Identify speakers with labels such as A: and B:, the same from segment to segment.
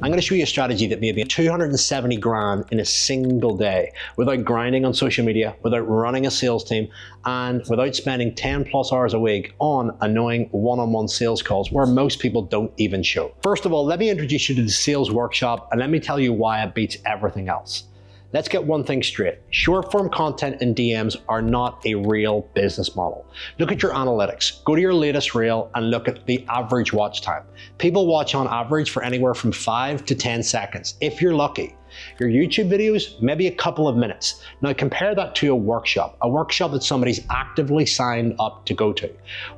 A: I'm going to show you a strategy that made me 270 grand in a single day without grinding on social media, without running a sales team, and without spending 10 plus hours a week on annoying one-on-one sales calls where most people don't even show. First of all, let me introduce you to the sales workshop and let me tell you why it beats everything else. Let's get one thing straight. Short form content and DMs are not a real business model. Look at your analytics. Go to your latest reel and look at the average watch time. People watch on average for anywhere from 5 to 10 seconds, if you're lucky. Your YouTube videos, maybe a couple of minutes. Now compare that to a workshop that somebody's actively signed up to go to.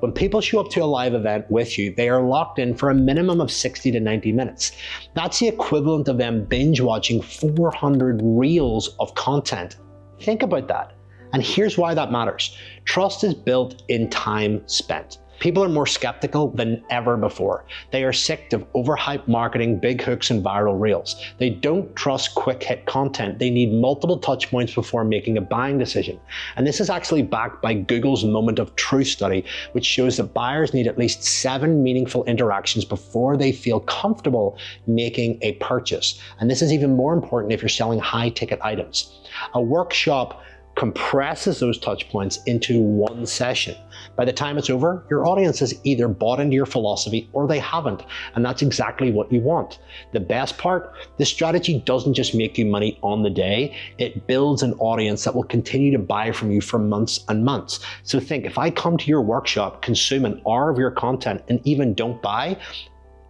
A: When people show up to a live event with you, they are locked in for a minimum of 60 to 90 minutes. That's the equivalent of them binge watching 400 reels of content. Think about that. And here's why that matters. Trust is built in time spent. People are more skeptical than ever before. They are sick of overhyped marketing, big hooks, and viral reels. They don't trust quick hit content. They need multiple touch points before making a buying decision. And this is actually backed by Google's Moment of Truth study, which shows that buyers need at least 7 meaningful interactions before they feel comfortable making a purchase. And this is even more important if you're selling high ticket items. A workshop compresses those touch points into one session. By the time it's over, your audience has either bought into your philosophy or they haven't, and that's exactly what you want. The best part, this strategy doesn't just make you money on the day, it builds an audience that will continue to buy from you for months and months. So think, if I come to your workshop, consume an hour of your content, and even don't buy,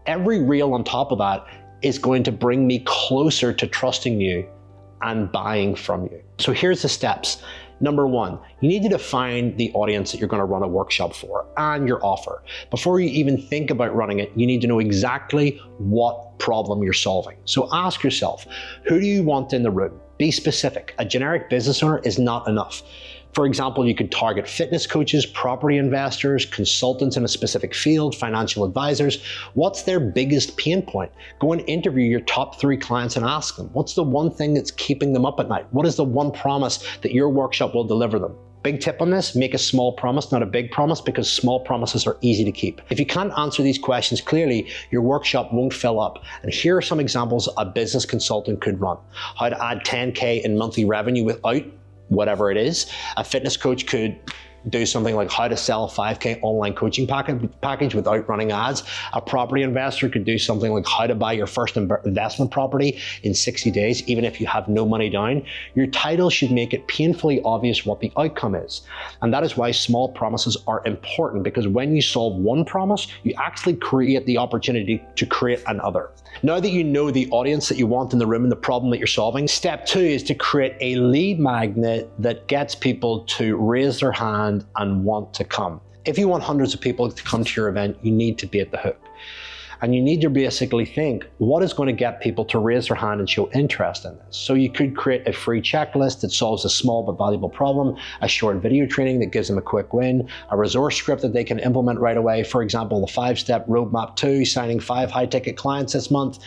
A: every reel on top of that is going to bring me closer to trusting you and buying from you. So here's the steps. Number 1, you need to define the audience that you're going to run a workshop for and your offer. Before you even think about running it, you need to know exactly what problem you're solving. So ask yourself, who do you want in the room? Be specific. A generic business owner is not enough. For example, you could target fitness coaches, property investors, consultants in a specific field, financial advisors. What's their biggest pain point? Go and interview your top 3 clients and ask them, what's the one thing that's keeping them up at night? What is the one promise that your workshop will deliver them? Big tip on this, make a small promise, not a big promise, because small promises are easy to keep. If you can't answer these questions clearly, your workshop won't fill up. And here are some examples a business consultant could run. How to add 10K in monthly revenue without whatever it is. A fitness coach could do something like how to sell a 5K online coaching package without running ads. A property investor could do something like how to buy your first investment property in 60 days, even if you have no money down. Your title should make it painfully obvious what the outcome is. And that is why small promises are important, because when you solve one promise, you actually create the opportunity to create another. Now that you know the audience that you want in the room and the problem that you're solving, step 2 is to create a lead magnet that gets people to raise their hand and want to come. If you want hundreds of people to come to your event, you need to be at the hook. And you need to basically think, what is going to get people to raise their hand and show interest in this? So you could create a free checklist that solves a small but valuable problem, a short video training that gives them a quick win, a resource script that they can implement right away. For example, the 5-step roadmap to signing 5 high-ticket clients this month.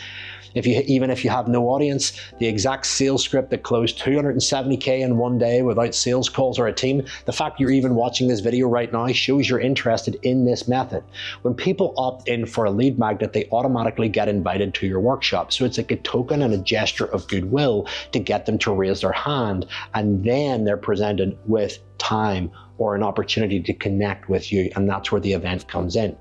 A: Even if you have no audience, the exact sales script that closed 270K in one day without sales calls or a team. The fact you're even watching this video right now shows you're interested in this method. When people opt in for a lead magnet, they automatically get invited to your workshop. So it's like a token and a gesture of goodwill to get them to raise their hand, and then they're presented with time or an opportunity to connect with you, and that's where the event comes in.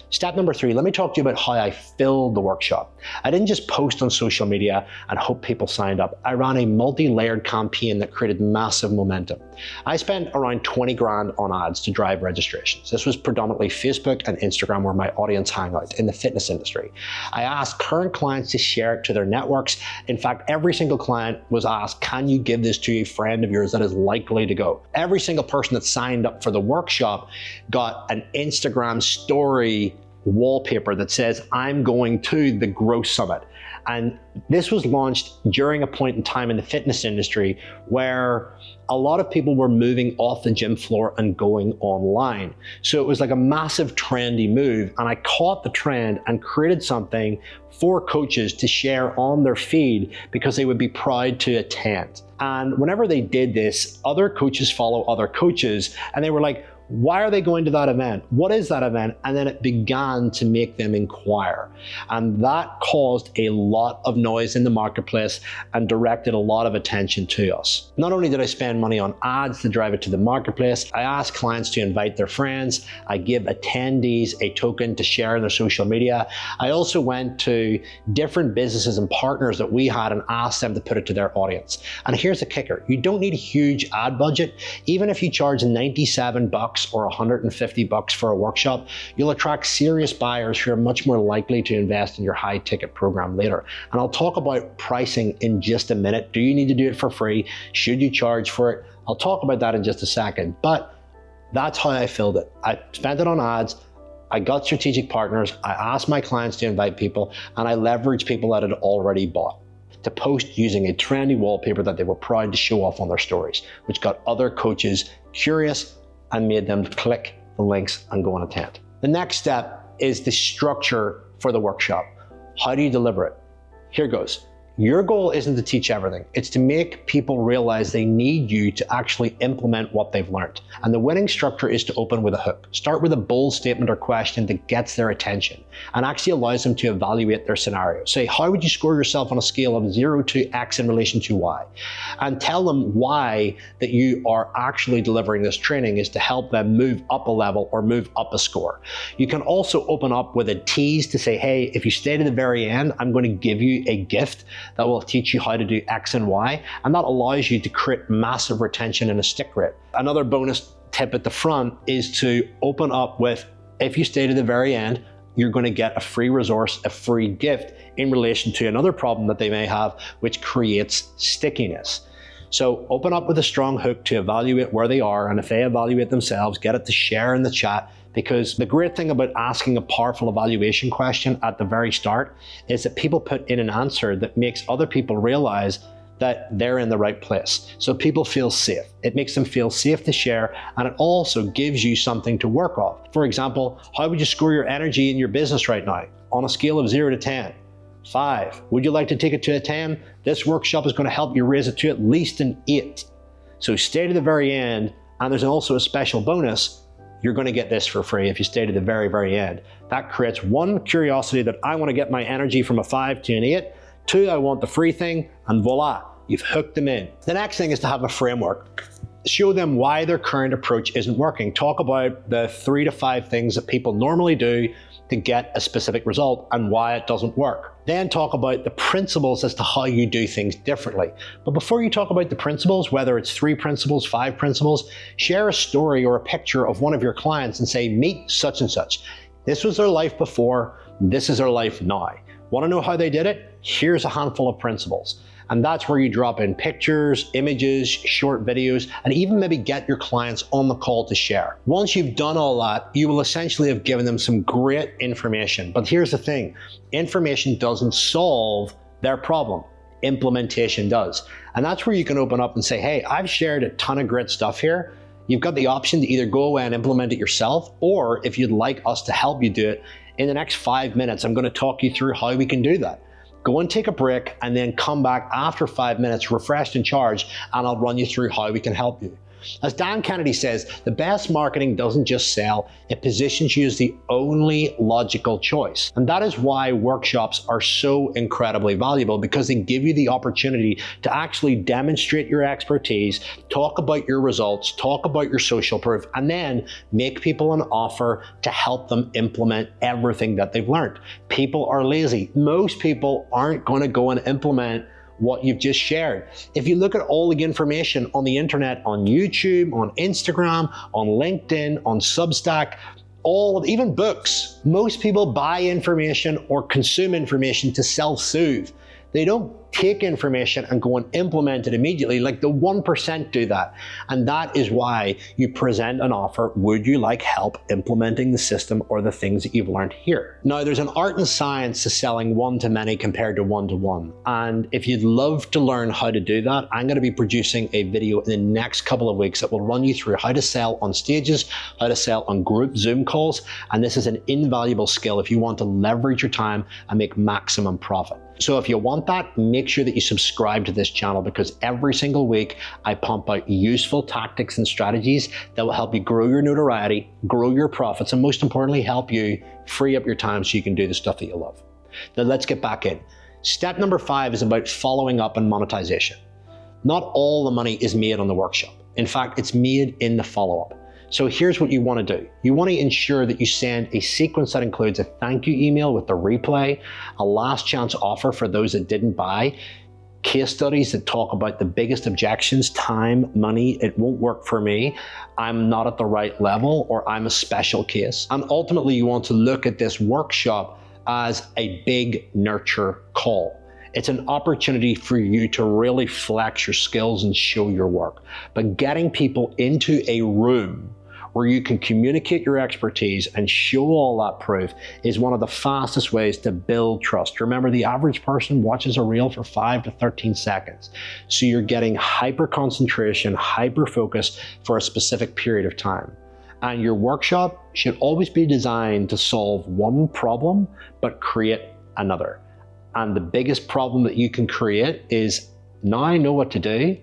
A: Step number 3, let me talk to you about how I filled the workshop. I didn't just post on social media and hope people signed up. I ran a multi-layered campaign that created massive momentum. I spent around 20 grand on ads to drive registrations. This was predominantly Facebook and Instagram, where my audience hang out in the fitness industry. I asked current clients to share it to their networks. In fact, every single client was asked, can you give this to a friend of yours that is likely to go? Every single person that signed up for the workshop got an Instagram story wallpaper that says, I'm going to the Growth Summit. And this was launched during a point in time in the fitness industry where a lot of people were moving off the gym floor and going online. So it was like a massive trendy move, and I caught the trend and created something for coaches to share on their feed because they would be proud to attend. And whenever they did this, other coaches follow other coaches, and they were like, Why are they going to that event? What is that event? And then it began to make them inquire. And that caused a lot of noise in the marketplace and directed a lot of attention to us. Not only did I spend money on ads to drive it to the marketplace, I asked clients to invite their friends. I give attendees a token to share in their social media. I also went to different businesses and partners that we had and asked them to put it to their audience. And here's the kicker. You don't need a huge ad budget. Even if you charge $97 or $150 for a workshop, you'll attract serious buyers who are much more likely to invest in your high ticket program later. And I'll talk about pricing in just a minute. Do you need to do it for free? Should you charge for it? I'll talk about that in just a second, but that's how I filled it. I spent it on ads. I got strategic partners. I asked my clients to invite people, and I leveraged people that had already bought to post using a trendy wallpaper that they were proud to show off on their stories, which got other coaches curious and made them click the links and go and attend. The next step is the structure for the workshop. How do you deliver it? Here goes. Your goal isn't to teach everything. It's to make people realize they need you to actually implement what they've learned. And the winning structure is to open with a hook. Start with a bold statement or question that gets their attention and actually allows them to evaluate their scenario. Say, how would you score yourself on a scale of 0 to X in relation to Y? And tell them why that you are actually delivering this training is to help them move up a level or move up a score. You can also open up with a tease to say, hey, if you stay to the very end, I'm going to give you a gift that will teach you how to do X and Y, and that allows you to create massive retention and a stick rate. Another bonus tip at the front is to open up with, if you stay to the very end, you're going to get a free resource, a free gift in relation to another problem that they may have, which creates stickiness. So open up with a strong hook to evaluate where they are, and if they evaluate themselves, get it to share in the chat. Because the great thing about asking a powerful evaluation question at the very start is that people put in an answer that makes other people realize that they're in the right place. So people feel safe. It makes them feel safe to share, and it also gives you something to work off. For example, how would you score your energy in your business right now? On a scale of 0 to 10. 5. Would you like to take it to a 10? This workshop is going to help you raise it to at least an 8. So stay to the very end, and there's also a special bonus. You're going to get this for free if you stay to the very, very end. That creates one, curiosity that I want to get my energy from a 5 to an 8. 2, I want the free thing, and voila, you've hooked them in. The next thing is to have a framework. Show them why their current approach isn't working. Talk about the 3 to 5 things that people normally do to get a specific result and why it doesn't work. Then talk about the principles as to how you do things differently. But before you talk about the principles, whether it's 3 principles, 5 principles, share a story or a picture of one of your clients and say, meet such and such. This was their life before, this is their life now. Want to know how they did it? Here's a handful of principles. And that's where you drop in pictures, images, short videos, and even maybe get your clients on the call to share. Once you've done all that, you will essentially have given them some great information. But here's the thing, information doesn't solve their problem. Implementation does. And that's where you can open up and say, hey, I've shared a ton of great stuff here. You've got the option to either go away and implement it yourself, or if you'd like us to help you do it, in the next 5 minutes, I'm going to talk you through how we can do that. Go and take a break and then come back after 5 minutes refreshed and charged, and I'll run you through how we can help you. As Dan Kennedy says, the best marketing doesn't just sell, it positions you as the only logical choice. And that is why workshops are so incredibly valuable, because they give you the opportunity to actually demonstrate your expertise, talk about your results, talk about your social proof, and then make people an offer to help them implement everything that they've learned. People are lazy. Most people aren't going to go and implement what you've just shared. If you look at all the information on the internet, on YouTube, on Instagram, on LinkedIn, on Substack, even books, most people buy information or consume information to self-soothe. They don't take information and go and implement it immediately. Like the 1% do that. And that is why you present an offer. Would you like help implementing the system or the things that you've learned here? Now, there's an art and science to selling one-to-many compared to one-to-one. And if you'd love to learn how to do that, I'm going to be producing a video in the next couple of weeks that will run you through how to sell on stages, how to sell on group Zoom calls. And this is an invaluable skill if you want to leverage your time and make maximum profit. So if you want that, make sure that you subscribe to this channel, because every single week I pump out useful tactics and strategies that will help you grow your notoriety, grow your profits, and most importantly, help you free up your time so you can do the stuff that you love. Now let's get back in. Step number 5 is about following up on monetization. Not all the money is made on the workshop. In fact, it's made in the follow-up. So here's what you want to do. You want to ensure that you send a sequence that includes a thank you email with the replay, a last chance offer for those that didn't buy, case studies that talk about the biggest objections, time, money, it won't work for me, I'm not at the right level, or I'm a special case. And ultimately, you want to look at this workshop as a big nurture call. It's an opportunity for you to really flex your skills and show your work. But getting people into a room where you can communicate your expertise and show all that proof is one of the fastest ways to build trust. Remember, the average person watches a reel for 5 to 13 seconds. So you're getting hyper concentration, hyper focus for a specific period of time. And your workshop should always be designed to solve one problem, but create another. And the biggest problem that you can create is, now I know what to do,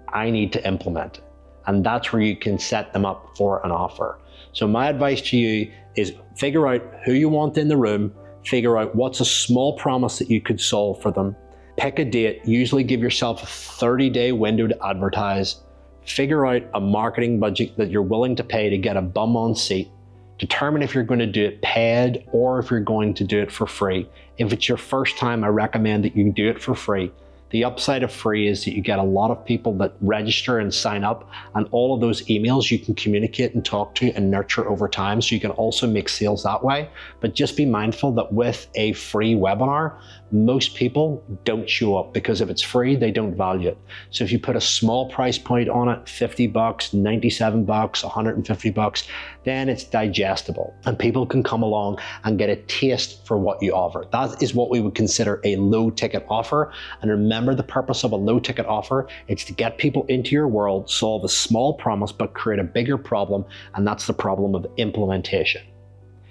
A: I need to implement it. And that's where you can set them up for an offer. So my advice to you is figure out who you want in the room, figure out what's a small promise that you could solve for them, pick a date, usually give yourself a 30-day window to advertise, figure out a marketing budget that you're willing to pay to get a bum on seat, determine if you're going to do it paid or if you're going to do it for free. If it's your first time, I recommend that you do it for free. The upside of free is that you get a lot of people that register and sign up, and all of those emails you can communicate and talk to and nurture over time, so you can also make sales that way. But just be mindful that with a free webinar, most people don't show up, because if it's free, they don't value it. So if you put a small price point on it, 50 bucks, 97 bucks, 150 bucks, then it's digestible and people can come along and get a taste for what you offer. That is what we would consider a low ticket offer. And remember, the purpose of a low ticket offer, it's to get people into your world, solve a small promise, but create a bigger problem. And that's the problem of implementation,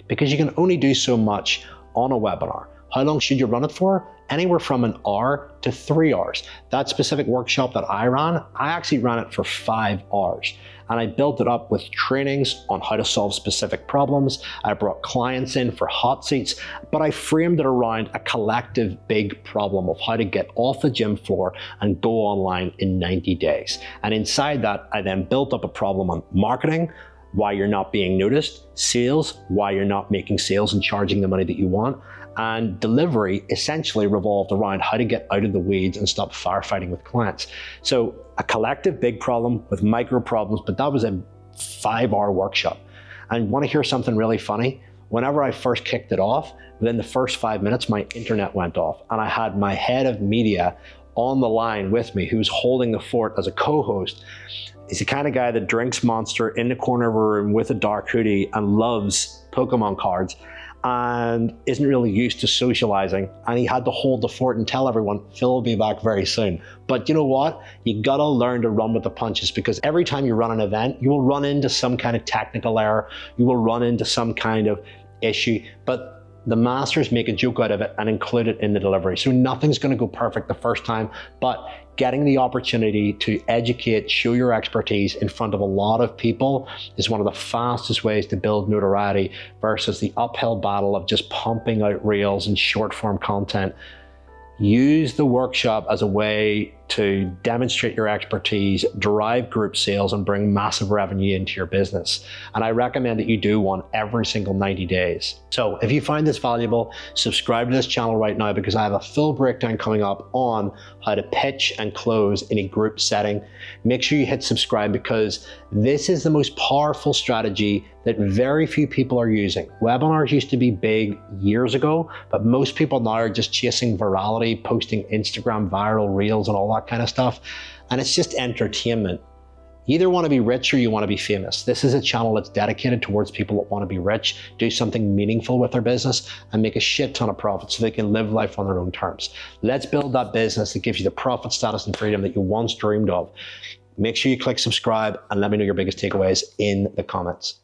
A: because you can only do so much on a webinar. How long should you run it for? Anywhere from an hour to 3 hours. That specific workshop that I ran, I actually ran it for 5 hours. And I built it up with trainings on how to solve specific problems. I brought clients in for hot seats, but I framed it around a collective big problem of how to get off the gym floor and go online in 90 days. And inside that, I then built up a problem on marketing, why you're not being noticed, sales, why you're not making sales and charging the money that you want, and delivery essentially revolved around how to get out of the weeds and stop firefighting with clients. So a collective big problem with micro problems, but that was a 5-hour workshop. And want to hear something really funny? Whenever I first kicked it off, within the first 5 minutes, my internet went off, and I had my head of media on the line with me, who was holding the fort as a co-host. He's the kind of guy that drinks Monster in the corner of a room with a dark hoodie and loves Pokemon cards, and isn't really used to socializing, and he had to hold the fort and tell everyone, Phil will be back very soon. But you know what? You gotta learn to run with the punches, because every time you run an event, you will run into some kind of technical error, you will run into some kind of issue, but the masters make a joke out of it and include it in the delivery. So nothing's gonna go perfect the first time, but getting the opportunity to educate, show your expertise in front of a lot of people is one of the fastest ways to build notoriety versus the uphill battle of just pumping out reels and short form content. Use the workshop as a way to demonstrate your expertise, drive group sales, and bring massive revenue into your business. And I recommend that you do one every single 90 days. So if you find this valuable, subscribe to this channel right now, because I have a full breakdown coming up on how to pitch and close in a group setting. Make sure you hit subscribe, because this is the most powerful strategy that very few people are using. Webinars used to be big years ago, but most people now are just chasing virality, posting Instagram viral reels and all that kind of stuff. And it's just entertainment. You either want to be rich or you want to be famous. This is a channel that's dedicated towards people that want to be rich, do something meaningful with their business, and make a shit ton of profit so they can live life on their own terms. Let's build that business that gives you the profit, status, and freedom that you once dreamed of. Make sure you click subscribe and let me know your biggest takeaways in the comments.